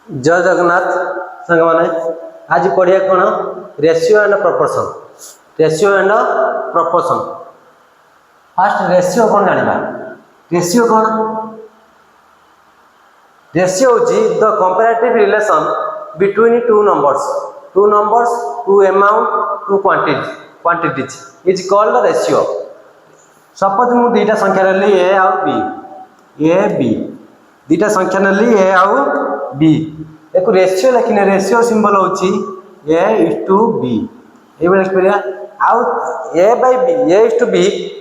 जय जगन्नाथ सांग मैंने आज पढ़िया कौन ratio and proportion. Ratio and proportion first ratio कौन जाना रेशियो कौन रेशियो हूँ the comparative relation between two numbers two amount two quantities is called ratio. Suppose मु दुईटा संख्या नी ए आउ बी दुईटा संख्या नी ए आउ बी एक रेशियो लिखने रेशियो सिंबल होची A:B ये लिखिपर आउ A/B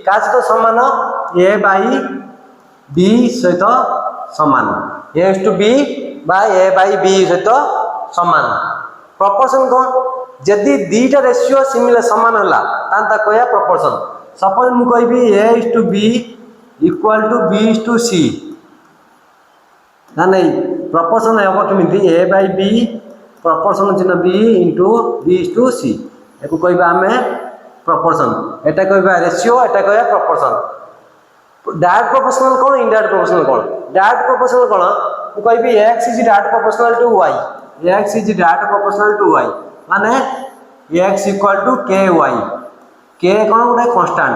का सहित समान A/B सहित समान A:B बा A/B सहित समान। प्रपोर्शन कौन जदि दीटा रेशियो सिमिलर समान होला तांता कहया प्रपोर्शन। सपोज मु कहबी A:B इक्वल टू B:C ना नहीं प्रपोर्शन हम केमी A/B प्रपोर्शन चिन्ह B इंटू B:C एक कहवा आम प्रपोर्शन एटा कहवा रेशियो एटा कहवा प्रपोर्शन। डायरेक्ट प्रोपोर्शनल कौन इनडायरेक्ट प्रोपोर्शनल कौन डायरेक्ट प्रोपोर्शनल कौन मु कहबी x is direct proportional to y x is direct proportional to y माने x equal to ky k कौन गोटे कांस्टेंट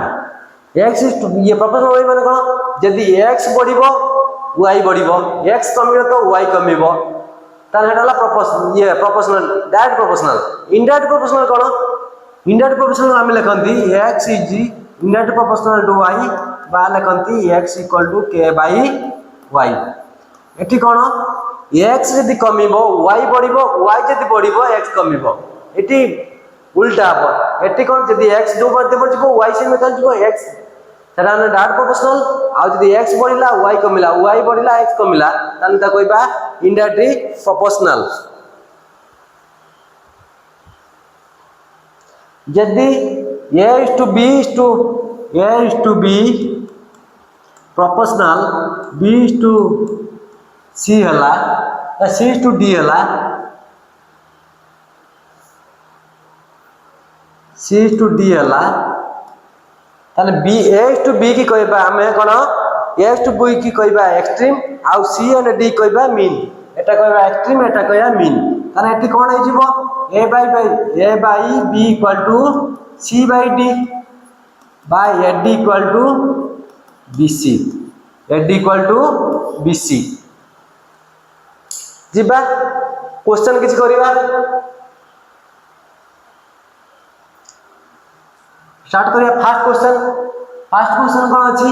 x इज ये प्रोपोर्शनल y माने कौन जदि x बढ़िबो y बढ़िबो x कमिबो तो y कमिबो तार हेडला प्रोपोर्शनल ये proportional direct proportional. Indirect proportional कौन इनडायरेक्ट प्रोपोर्शनल आम लिखती x is indirect proportional to y बा लिखती x equal to k by y। एठी कौन x जदि कमिबो y बढ़िबो y जदि बढ़िबो x कमिबो एठी उल्टा हम एठी कौन जदि x दो बार देबो जिवो y से में जिवो x सेटा ने डायरेक्ट प्रोपोर्शनल आ जदि x बढ़िला y कमिला y बढ़िला x कमिला तान ता कहबा इनडायरेक्ट प्रोपोर्शनल। जदि A:B प्रोपोर्शनल B:C हला C:D हला C:D हला ताले A:B की कहबा हमें कोन A:B की कहबा एक्सट्रीम आउ C एंड D कहबा मीन एटा कहबा एक्सट्रीम एटा कहबा मीन ताले एठी कोन हे जिवो A/B equal to C/D by AD equal to BC AD equal to BC जिबा क्वेश्चन किछ करिवा स्टार्ट करिया। फर्स्ट क्वेश्चन कौन अच्छी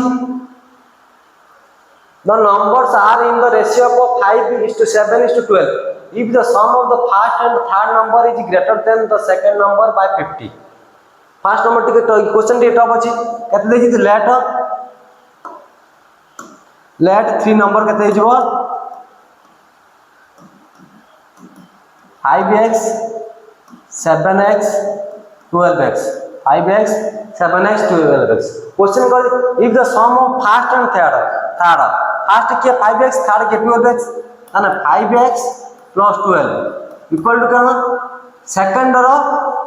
the numbers are in the ratio of 5:7:12 if the sum of the first and third number is greater than the second number by 50। First number टिके question टिके tough अछि केते देखि लेट 3 नंबर केते हिजबो 5x 7x 12x 5x 7x 12x। Question कर if the sum of first and third first के 5x third के 12x माने 5x + 12 इक्वल टू क्या सेकंड रो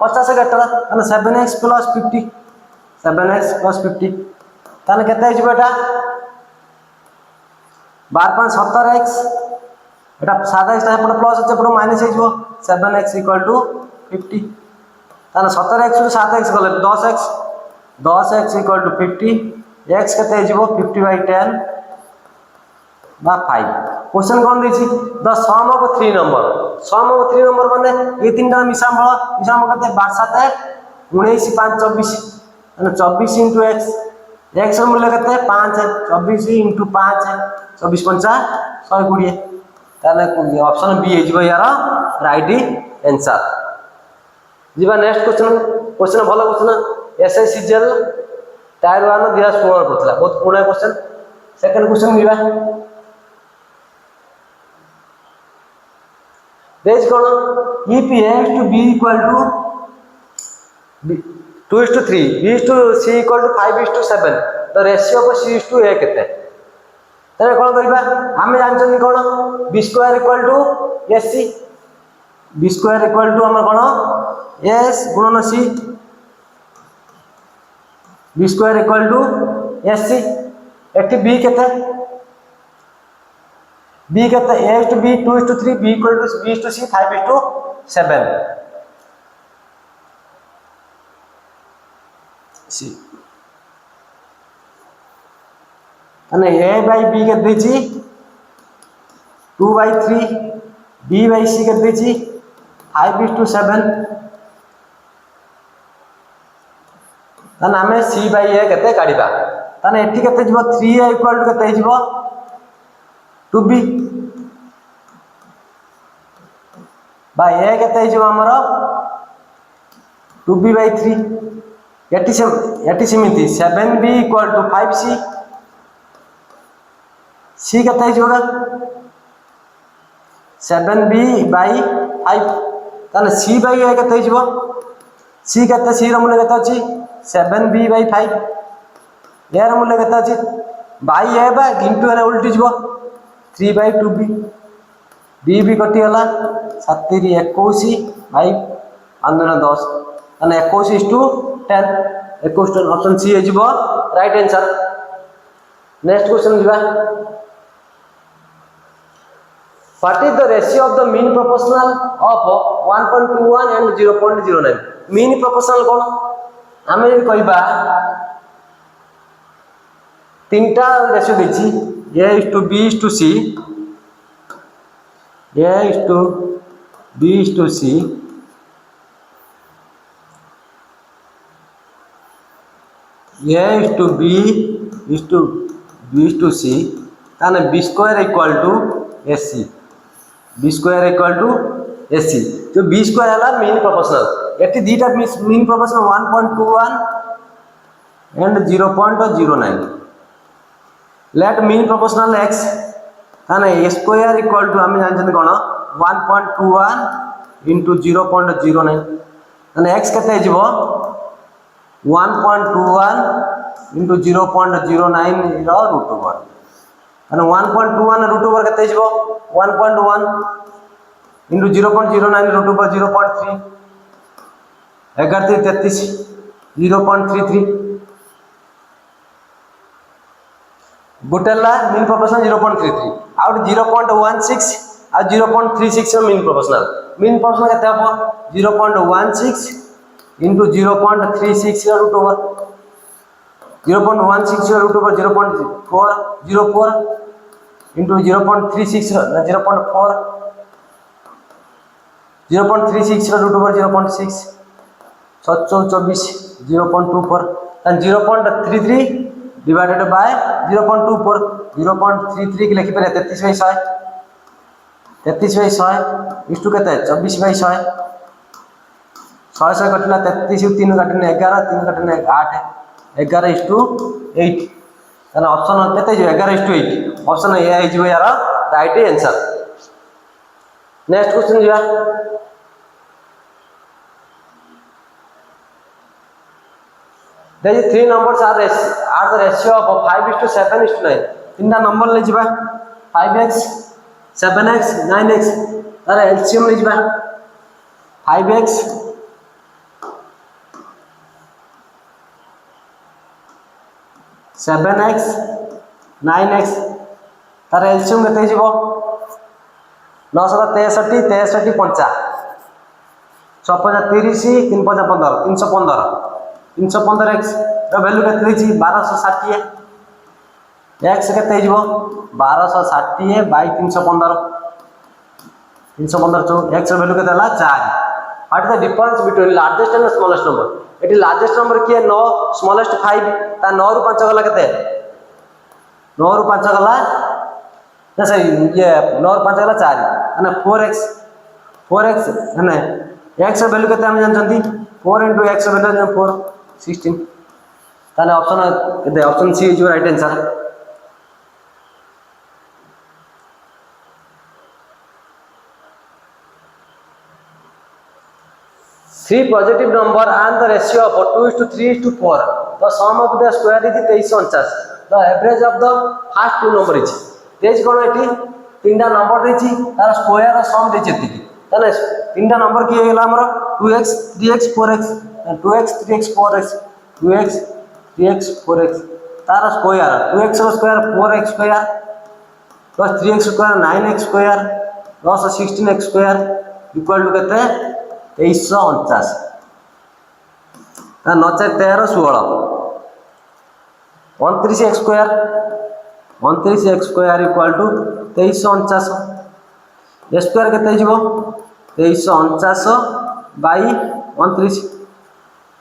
50 गटर माने 7x + 50 7x + 50 ताने केते हिजबो एटा 12 17x एटा 7x ता एपट प्लस अछि एपट माइनस हिजबो 7x = 50 ताने 17x रु 7x गले 10x = 50 x केते हिजबो 50/10 बा 5। क्वेश्चन कोन देछि द सम ऑफ 3 नंबर माने ये तीनटा मिसाम केते 12 7 19 5 24 माने 24 * x x र मूल्य केते 5 24 * 5 24 5 120 ताने ऑप्शन बी हिजबो यार राइट आंसर। जीवा नेक्स्ट क्वेश्चन भलो क्वेश्चन एसआई सीजल टायर 1 2016 पड़ता बहुत पुराना क्वेश्चन। सेकंड क्वेश्चन जीवा देज कोन if A:B equal to 2:3 B:C equal to 5:7 the ratio of C:A केते तने कोन करबा हमें जानछन कोन B² equal to AC B² equal to हम कोन S गुणन C B² equal to SC एटी B केते B कहते A is to B, 2 is to 3, B equal to B is to C, 5 is to 7. C. and A by B के दीजिए 2 by 3, B by C के दीजिए 5 is to 7. ताने हमें C by A कहते काढ़ीबा ताने एठी कहते जीवो 3A equal to कहते जीवो 2B by A कहते जीवो हमारा 2B by 3. एटी सेमिति 7B equal to 5C. C कहते जीवो 7B by 5 ताने C by A कहते जीवो C कहते C ର मूल्य कहते अछि 7B by 5. A ର मूल्य कहते अछि by A बा into A उल्टी जीवो 3 by 2B. B भी कटि गला 7 री 21 by 15 10 ताने 21 is to 10. 21 ऑप्शन सी है जीवो राइट आंसर. नेक्स्ट क्वेश्चन जीवा. What is the ratio of the mean proportional of 1.21 and 0.09? Mean proportional कौन? आमे यदि कहबा तीनटा रेशियो देछि A is to B is to C, A is to B is to C, A is to B is to B is to C, ताने B square equal to AC. B square equal to AC. जो B square है ना mean proportional. एटी दीटा mean proportional 1.21 and 0.09. Let mean proportional x ताने A square equal to हमें जानते कौन 1.21 into 0.09. ताने x कहते हैं जीवो 1.21 into 0.09 रो रूट ओवर. ताने 1.21 रूट ओवर कहते हैं जीवो 1.1 into 0.09 रूट ओवर 0.3. 11 33 0.33. बुटेला मीन प्रोपोर्शनल 0.33 आउट 0.16 और 0.36 मीन प्रोपोर्शनल. मीन प्रोपोर्शनल कहते हैं 0.16 into 0.36 root over 0.16 root over 0.404 into 0.36 0.4 0.36 root over 0.6 724 0.24 and 0.33 divided by 0.24 0.33 के लिखी पे 33/100 33/100 इस टू कहते हैं 24/100 100 कटला 33 3 कटने 11 3 कटने 8 11 is to 8. ताने ऑप्शन कहते जो 11 is to 8 ऑप्शन ए है जो यार राइट आंसर. नेक्स्ट क्वेश्चन जीवा. There is 3 numbers are the ratio of 5 is to 7 is to 9. तीनटा नंबर ले जीवा 5x 7x 9x तार एलसीएम ले जीवा 5x 7x 9x तार एलसीएम केते जीवो 963 63 50 630 315 315 315x ର वैल्यू केते देछि 1260. x केते जीवो 1260 बाय 315 315 x ର वैल्यू केते हला 4. What is the difference between largest and smallest number? Eighty largest number किए 9 स्मॉलेस्ट 5 ता 9 रु 5 गला केते 9 रु 5 गला ना सही ये 9 रु 5 गला 4 माने 4x माने x ର वैल्यू केते हम जानछंती 4 into x ର वैल्यू 4 16 ताले ऑप्शन केते option C is right answer. Three positive number and the ratio of 2 is to 3 is to 4. The sum of the square is 2349. The average of the first two number is. तेज कोन एठी तीनटा number देछि तार square rho सम देछि एति ताले तीनटा number की गेला हमर 2x 3x 4x 2x 3x 4x 2x 3x 4x तार स्क्वायर 2x रो square 4x square plus 3x square 9x square plus 16x square equal to केते 2349 ता 9 4 13 16 29x square 29x square equal to 2349 A square केते जीवो 2349 by 29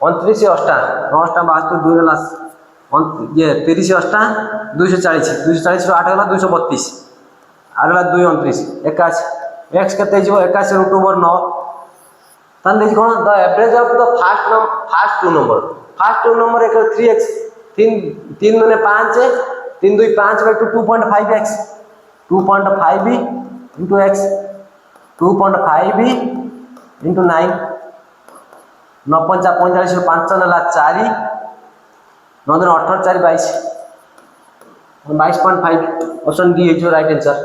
29 अष्टा 72 2 ला ये 30 अष्टा 240 240 रो 8 गला 232 आगला 2 29 81 x केते जीवो 81 रूट ओवर 9 तान देखि कोन the average of the first two number एक 3x 3 दुने 5 3 2 5 bye 2.5x 2.5 into x 2.5 into 9 9 5 45 5 नेला 4 9 दिन 18 4 22 22.5 option D is your right answer.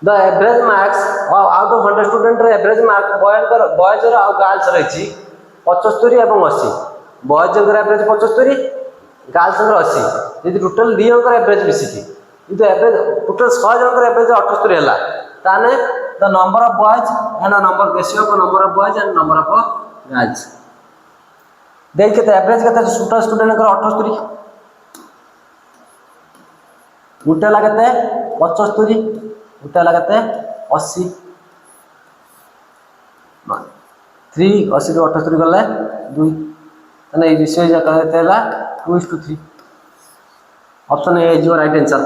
The average marks out of 100 student रे एवरेज मार्क बॉयज और गर्ल्स रही 75 और 80 बॉयज एवरेज 75 गर्ल्स 80 यदि total दी अंकर average मिसिकी किंतु एवरेज टोटल 100 जन एवरेज 78 हैला ताने the number of boys and the number ratio of number of boys and number of girls देख के एवरेज केते टोटल स्टूडेंट कर 78 उल्टा लागते 75 उल्टा लागते 80 3 80 रो 78 गले 2 तने रेशियो जा कहते हैला 2:3 option A is your right answer.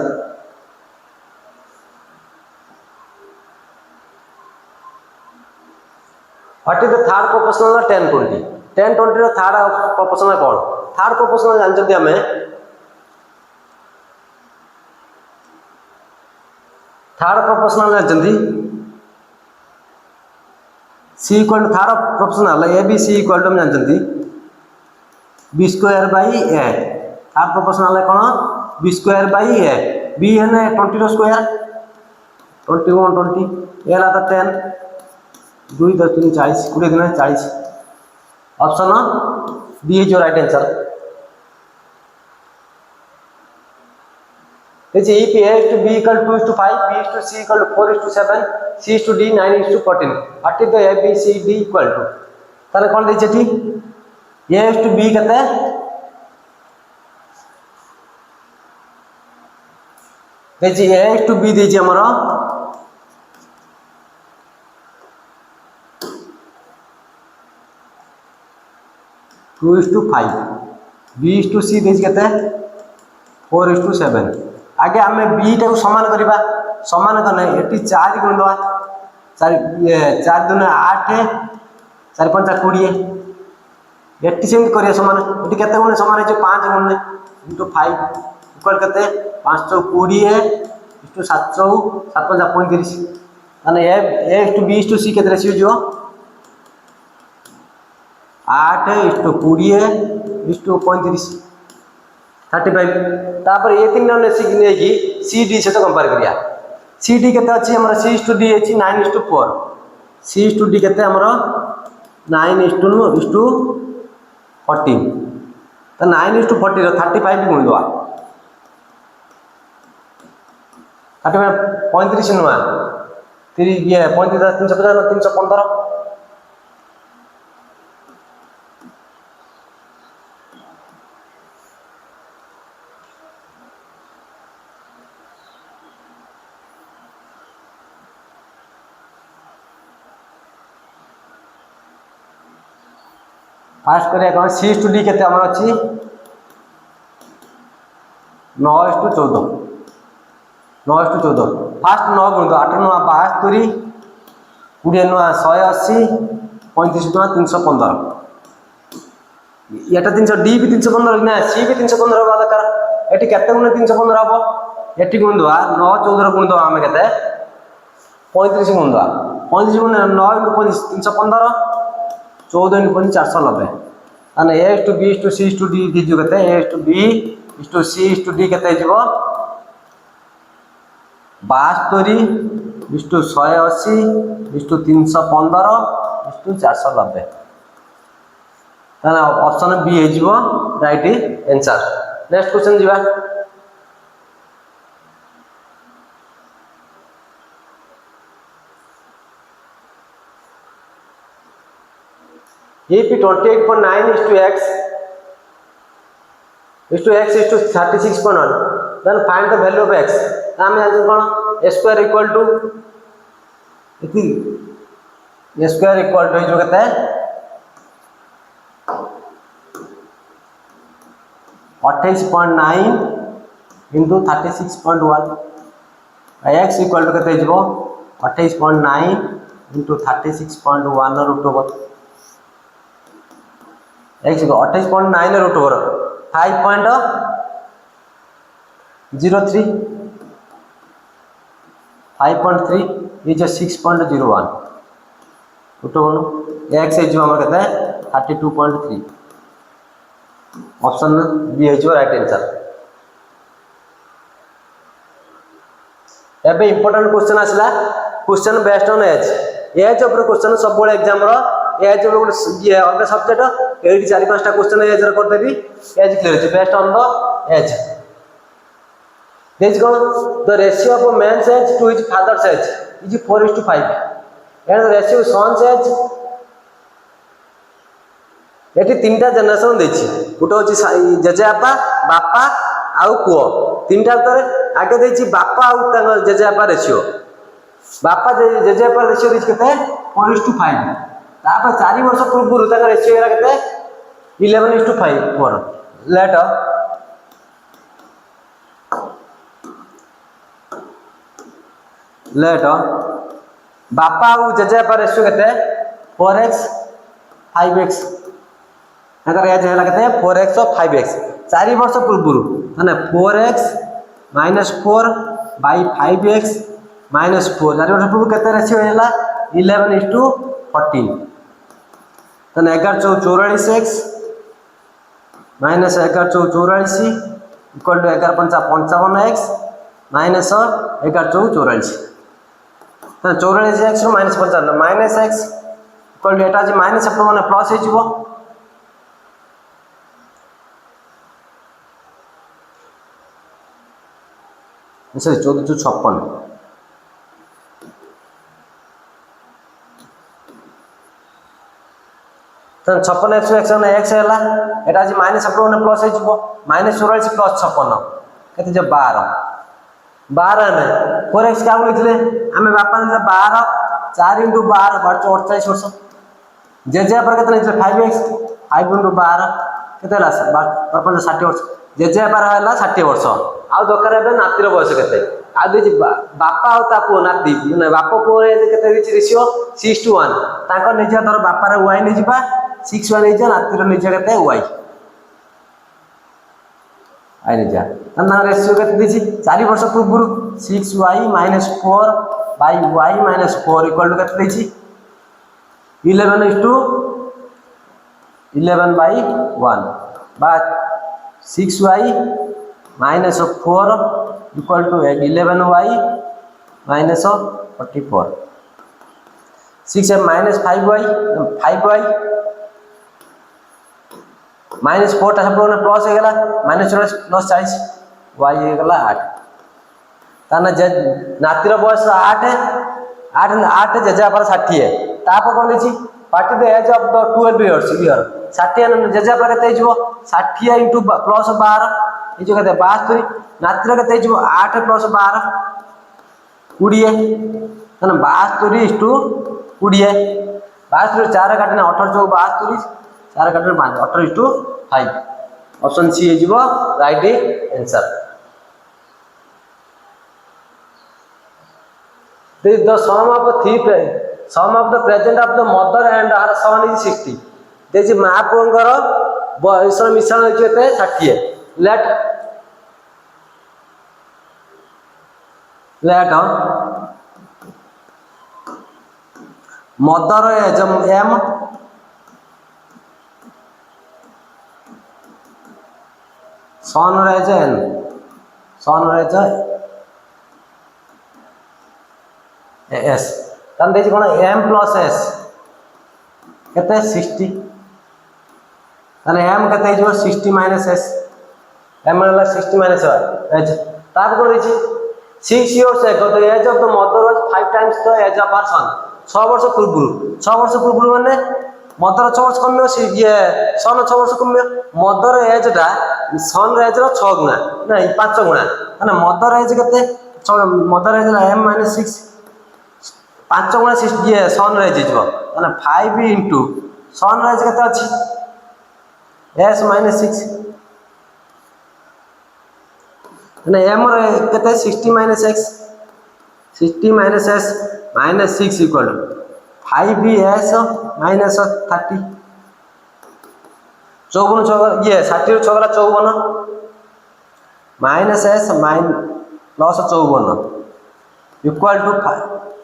What is the third proportional 10-20 10-20 रो थर्ड प्रोपोर्शनल कौन थर्ड प्रोपोर्शनल जानते हमें थर्ड प्रोपोर्शनल जानते C equal to third proportional A B C equal to हम जानते B square by A third proportional है कौन B square by A B है 20 रो स्क्वायर 21 20 ए ला तो 10 2 10 3 40 20 दिन 40 option B is your right answer. देखिए if a is to b equal to 2:5 b is to c equal to 4:7 c is to d 9:14 what is the a b c d equal to ताले कोन दै छथि a is to b कते देखिए a is to b दै छै हमरो 2:5 b is to c दै छै कते 4:7 आगे आमे बी टा को समान करबा समान कने एटी 4 गुण दवा 4 ये 4 दुने 8 4 5 20 एटी सेम करिया समान एटी केते गुण समान है 5 गुण इनटू 5 इक्वल केते 520 इनटू 700 7 5 35 माने ए टू बी टू सी केते रेशियो जो 8:20 इनटू 35 35 तापर ए तीन ने कि सी डी से तो कंपेयर करिया सी डी केते अछि हमर सी टू डी अछि 9:4 सी टू डी केते हमर 9:14 तो 9:40 रो 35 गुण दवा 35 नुआ 3 ये 35 350 315 फास्ट करिया कौन सी टू डी केते हमर अछि 9:14 9:14 फास्ट 9 गुण 8 9 72 20 9 180 35 315 एटा 300 डी भी 315 ना सी भी 315 बात कर एटी केते गुण 315 हबो एटी गुण दवा 9 14 गुण दवा हमें केते 35 गुण दवा 35 गुण 9 35 315 14 490 अने A to B to C to D दी जो कहते हैं A to B to C to D कहते हैं 72 टू 180 टू 315 टू 490 ताने ऑप्शन बी हे जीवो राइट आंसर। नेक्स्ट क्वेश्चन जीवा if 28.9 is to x is to 36.1 then find the value of x हम जानते कौन a square equal to इतनी a square equal to जो कहते हैं 28.9 into 36.1 x equal to कहते हैं जो 28.9 into 36.1 रूट ओवर x को 28.9 root over 5.03 5.3 is 6.01 root over x है जो हमारा कहते हैं 32.3 ऑप्शन बी है जो राइट आंसर। एबे इंपोर्टेंट क्वेश्चन आसला question based on age age ऊपर क्वेश्चन सब बड़े एग्जाम रो एज ऊपर ये अलग सब्जेक्ट एडी 4-5 टा क्वेश्चन एज रे कर देबी एज क्लियर है based on the age this कोन the ratio of man's age to his father's age is 4:5 and the ratio son's age एटी तीनटा जनरेशन देछि गुटे होछि जेजेबापा बापा आउ पुओ तीनटा तरे आगे देछि बापा आउ तंग जेजेबापा रेशियो बापा जेजेबापा रेशियो देछि केते 4:5 तापर 4 वर्ष पूर्व तंग रेशियो एरा केते 11:5 4 लेट बापा आउ जेजेबापा रेशियो केते 4x 5x अगर एज है कहते हैं 4x और 5x 4 वर्ष पूर्व माने 4x -4 by 5x -4 4 वर्ष पूर्व केते रेशियो हैला 11:14 तने 11/44x -11/44 इक्वल टू 11/55x -11/44 तने 44x row -55 -x equal to Etah J minus अपन माने प्लस हे जीवो सॉरी 1456 तो 56x x हैला एटा जे माइनस अपन प्लस हे जीवो -44 प्लस 56 केते जे 12 ने 4x का बोलथिले हमें बापा ने 12 4 * 12 48 वर्ष जेजे पर केते ने 5x 5 * 12 केते ला 60 वर्ष जेजे पर हैला 60 वर्ष आउ दरकार है नातीर बयस केते आ दे बापा आउ ता पो नाती माने बापा पो रे केते रेशियो 6:1 ताको निजा धर बापा रे y नै जिबा 6:1 निजा नातीर निजा केते y आई निजा तना रेशियो केते दिछि 4 वर्ष पूर्व 6y - 4 by y - 4 equal to केते दिछि 11:11/1 बा 6y -4 equal to 11y -44 6 -5y 5y -4 टा सब प्लस हे गेला -40 + 40 y हे गेला 8 ताना जे नातीर बयस 8 8 जेजा पर 60 है तापर कोन दिछि पार्टी the age of the 12 years year 60 जेजा पर केते हिजो 60 * +12 ये जो कहते 72 नातीर केते हिजो 8 + 12 20 तने 72 * 20 72 4 काटने 18 * 72 4 काटने 5 18 * 5 ऑप्शन सी हे जीवो right answer. This the sum of the present of the mother and her son is 60 देछि मा पुंगर बयस मिश्रण होय केते 60 let mother age m son age n son age s तन देछि कोन m + s केते 60 তাহলে m কেতে হয়ে যাব 60 মাইনাস s m হলো 60 মাইনাস h তারপর কোন হইছে 6 years ago the age of the mother was 5 times the age of her son 6 ବର୍ଷ ପୂର୍ବରୁ 6 ବର୍ଷ ପୂର୍ବରୁ ମାନେ ମଦର 6 ବର୍ଷ କମିବ ଇଏ ସନ 6 ବର୍ଷ କମିବ ମଦର ଏଜ୍ ଟା ସନ ର ଏଜ୍ ର 6 ଗୁଣା ନାଇଁ 5 ଗୁଣା ମାନେ ମଦର ଏଜ୍ କେତେ ମଦର ଏଜ୍ m - 6 5 ଗୁଣା ଇଏ ସନ ର ଏଜ୍ ହେଇଯିବ ମାନେ 5 into ସନ ର ଏଜ୍ କେତେ ଅଛି s - 6 ମାନେ m ର କେତେ 60 - x 60 - s - 6 equal to 5s minus 30 54 6 ये 60 ରୁ 6 ଗଲା 54 minus s plus 54 equal to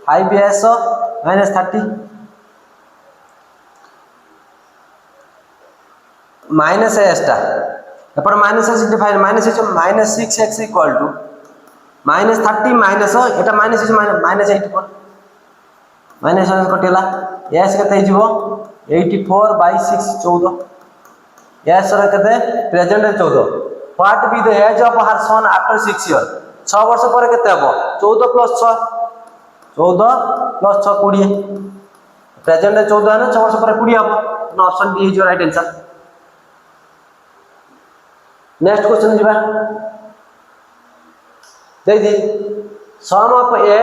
5s minus 30 minus s টা এরপর minus s define minus h minus 6x equal to minus 30 minus এটা minus h minus 84 minus s कटेला s केते हिजबो 84 by 6 14 s रे केते present 14 what be the age of her son after 6 year 6 वर्ष पर केते हबो 14 plus 6 14 plus 6 20 प्रेजेंट 14 है ना 6 वर्ष पर 20 हबो नो option B is your right answer next question जीवा देखी sum of A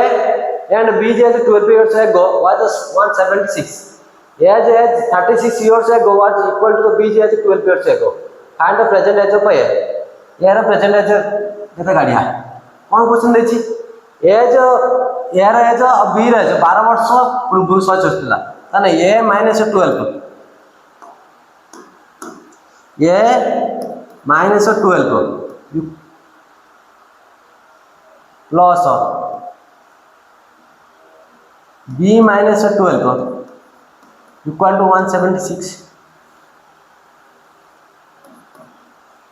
and b age 12 years ago was 176 age 36 years ago was equal to b age 12 years ago find the present age of a यार present as केते गाड़िया कौन question देछि as यार as B रे 12 वर्ष पूर्व 164 ताने a - 12 a - 12 plus b minus 12 equal to 176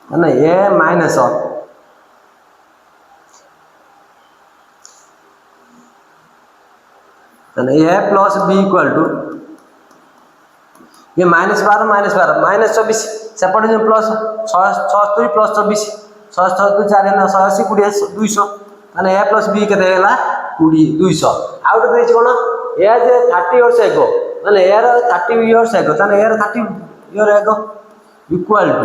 and a minus and a plus b equal to ये -12 -24 सेपट जो प्लस 76 प्लस 24 76 4 9 180 20 200 माने a plus b केते हैला 20 200 आउट देछ कोन एज 30 इयर्स एगो माने यार 30 इयर्स एगो ताने यार 30 year ago equal to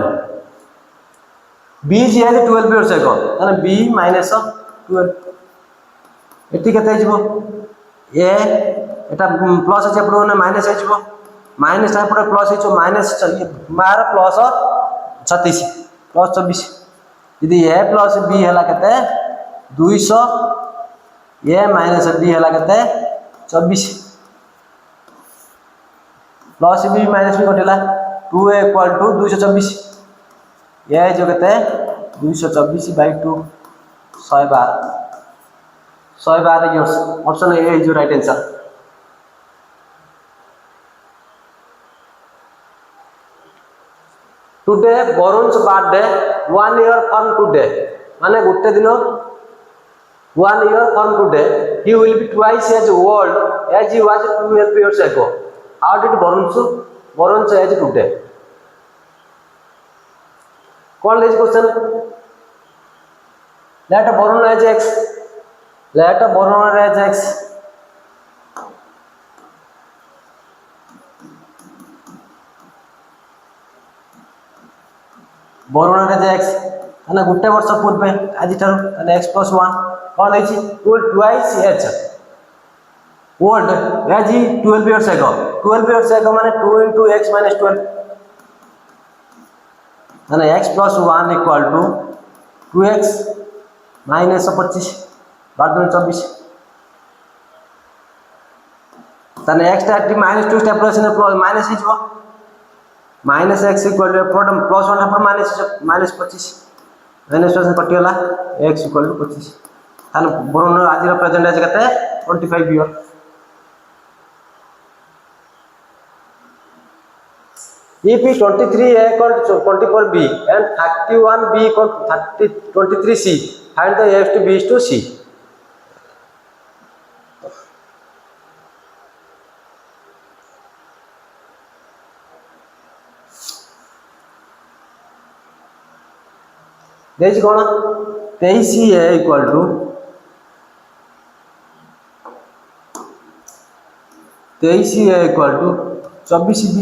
b age 12 years ago ताने b minus 12 एटी केते हिजबो a एटा प्लस अछि अपन माइनस हिजबो माइनस टा पर प्लस हिजो माइनस मार प्लस 36 प्लस 24 यदि a plus b हैला केते 200 a minus b हैला केते 24 प्लस b माइनस b कटेला 2a equal to 224 a जो केते 224 by 2 112 years option A is right answer today Varun's birthday 1 year from today माने गुटे दिन 1 year from today he will be twice as old as he was 12 years ago how did Varun's age today कौन लेज question let Varun age x let Varun age x Varun age x माने गुटे वर्ष पूर्व आज ठार माने x plus 1 कौन लेछि twice age old as he 12 years ago माने 2 into x minus 12 माने x plus 1 equal to 2x minus 25 बाद में 24 ताने x टा minus 2 स्टेप प्लस माइनस हिजबो minus x equal to plus 1 पर minus 25 minus 2 कटियला x equal to 25 ताने वरुण आज रो प्रेजेंट एज केते 25 year if 23a equal to 24b and 31b equal to 23c find the a to b to c देखिए कौन 23A equal to 24B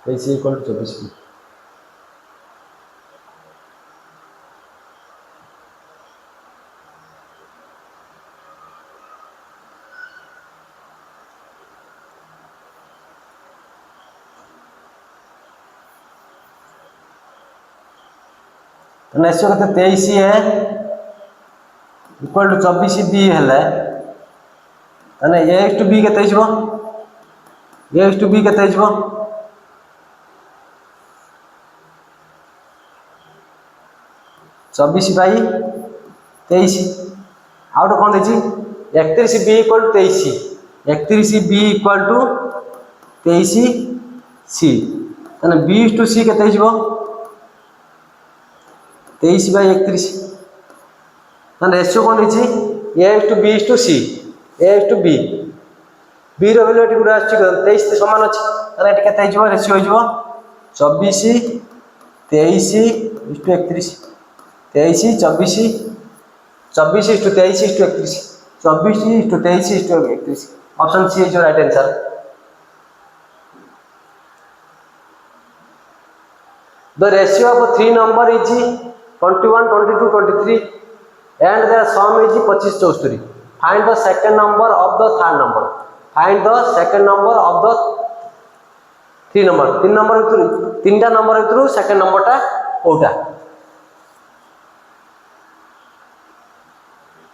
23A equal to 24B। Ratio के 23A equal to 24B हेले तने A/B केते हिजबो A/B केते हिजबो 24/23 out कोन देछि 31B equal to 23 31B equal to 23C तने B/C केते हिजबो 23/31 तने रेशियो कोन देछि A/B/C A/B B रो वैल्यू एटी गुडा अछि 23 ते समान अछि तने एटी केते हिजबो ratio हिजबो 24 23 31 23 24 24 23 31 24 23 31 option C is your right answer. The ratio of 3 number is 21 22 23 and their sum is 25 64. Find the second number of the third number. Find the second number of the three number. तीन number तीनटा number इतरु second number टा कोटा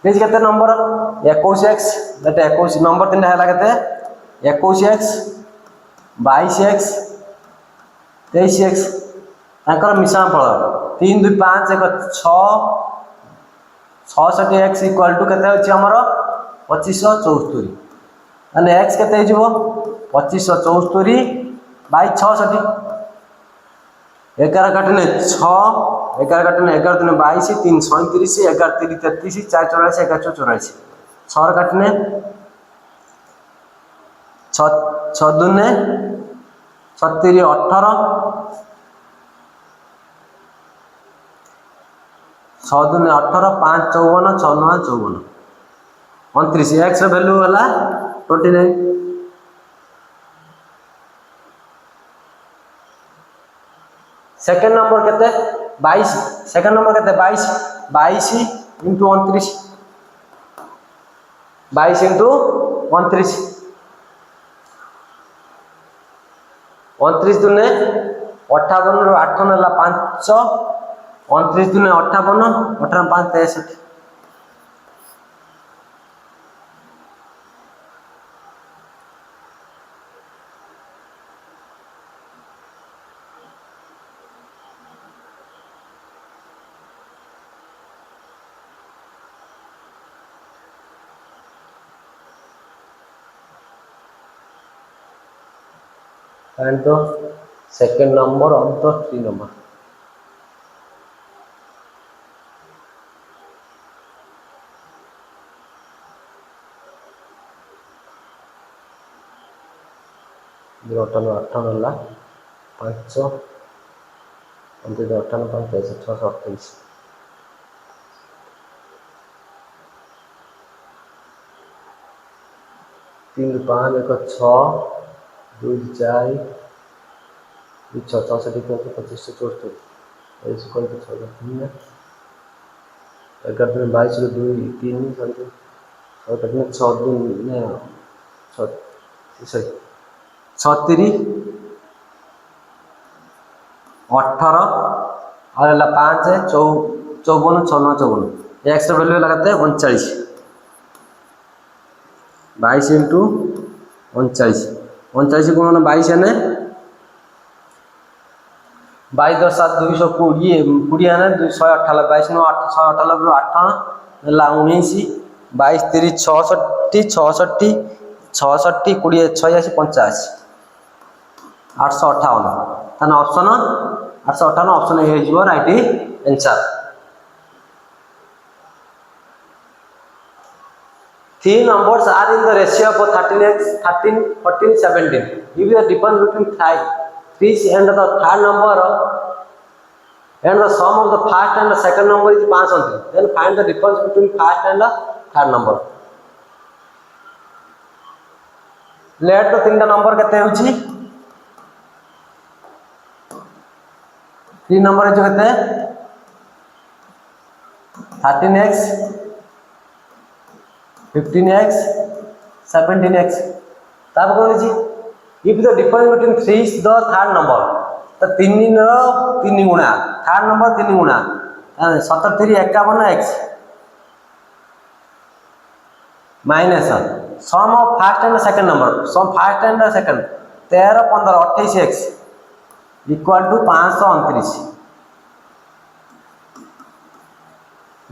देखि केते number 21x that 21 number तीनटा हैला केते 21x 22x 23x ताकर मिश्रण फल 3 2 5 1 6 66x इक्वल टू केते अछि हमर 2574 माने x केते हिजबो 2574 बाई 66 11 काटने 6 11 काटने 11 3 22 3 37 11 3 33 4 84 11 84 6 काटने 6 6 दुने 70 18 6 दुने 18 5 54 6 9 54 29 x ର वैल्यू होला 29 सेकंड नंबर केते 22 सेकंड नंबर केते 22 22 * 29 22 * 29 29 दुने 58 रो 8 नेला 5 29 दुने 58 18 5 63 and the second number of the three number अठान अठान है 500 अठान 5 628 3 5 1 6 2 4 2 6 64 25 74 ऐसे कोई तो 6 3 अगर तुम 22 रो 2 3 समझो और कितने 6 दिन ने 6 सॉरी 36 18 और 5 54 6 9 54 x रो वैल्यू लगाते हैं 39 22 इंटू 39 39 गुणन 22 है 22 10 7 220 20 है 218 22 नो 8 128 रो 8 नेला 19 22 30 66 66 66 20 86 85 858 तन option 858 option A is your right answer. three numbers are in the ratio of 13x, 13, 14, 17. If the difference between 3 and the third number and the sum of the first and the second number is 500, then find the difference between first and the third number. Let the तीन number केते होची 3 number जो केते 13x 15x 17x तब कौन होची if the difference between 3 is the third number तो 3 रो 3 गुणा third number 3 गुणा 17 3 51x minus sum of first and second number sum first and second 13 15 28x equal to 529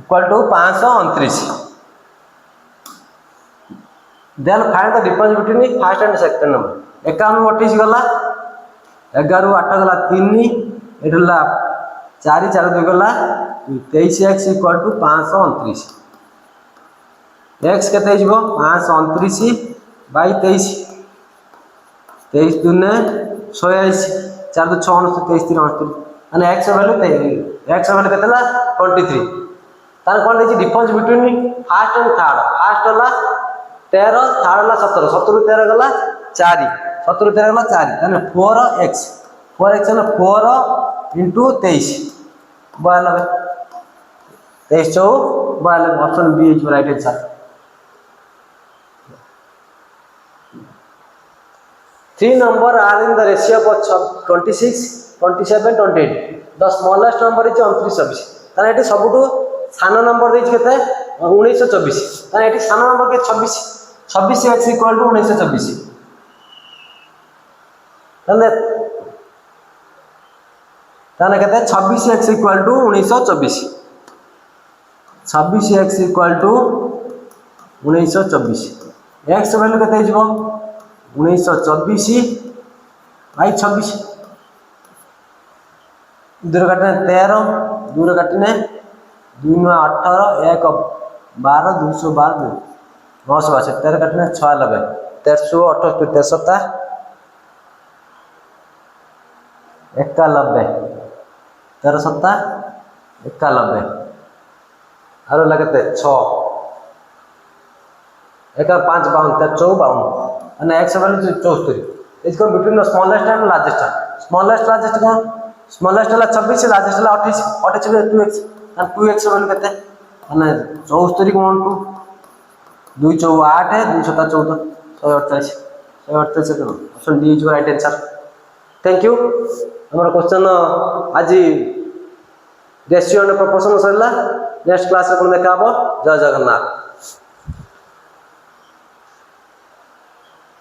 equal to 529. then find the difference between first and second number 51 28 गला 11 8 गला 3 एटला 4 4 2 गला 23x equal to 529. x केते हिजबो 529 by 23 23 दुने 186 4 2 6 23 3 29 અને x value केतेला 23 तार कोन देछि difference between first and third first वाला 13 थर्ड वाला 17 17 13 गला 4 17 13 गला 4 ताने 4x ना 4 into 23 92 23 चौ 92 option B is right answer. Three numbers are in the ratio of 26, 27, 28. The smallest number is 29. ताने एटी सबुटु सानो नंबर देछि केते 1924. ताने एटी सानो नंबर के 26 26x equal to 1924. ताने केते 26x equal to 1924. 26x equal to 1924. x value केते हिजबो 1924 बाई 26 दूर काटने 13 दूर काटने 2 9 18 1 12 212 982 13 काटने 96 1378 13 91 13 7 91 आरो लगते 6 1 5 52 54 and x value is 74. It's going between the smallest and largest. Smallest largest कौन? Smallest वाला 26 largest वाला 28 28 में 2x and 2x value कितने? अने 74 कौन 2 2 4 8 है 2 7 14 148 148 से करो. Option D is right answer. Thank you. हमारा क्वेश्चन आज रेशियो एंड प्रोपोर्शन सरला. नेक्स्ट क्लास रे कोन देखा जय जगन्नाथ.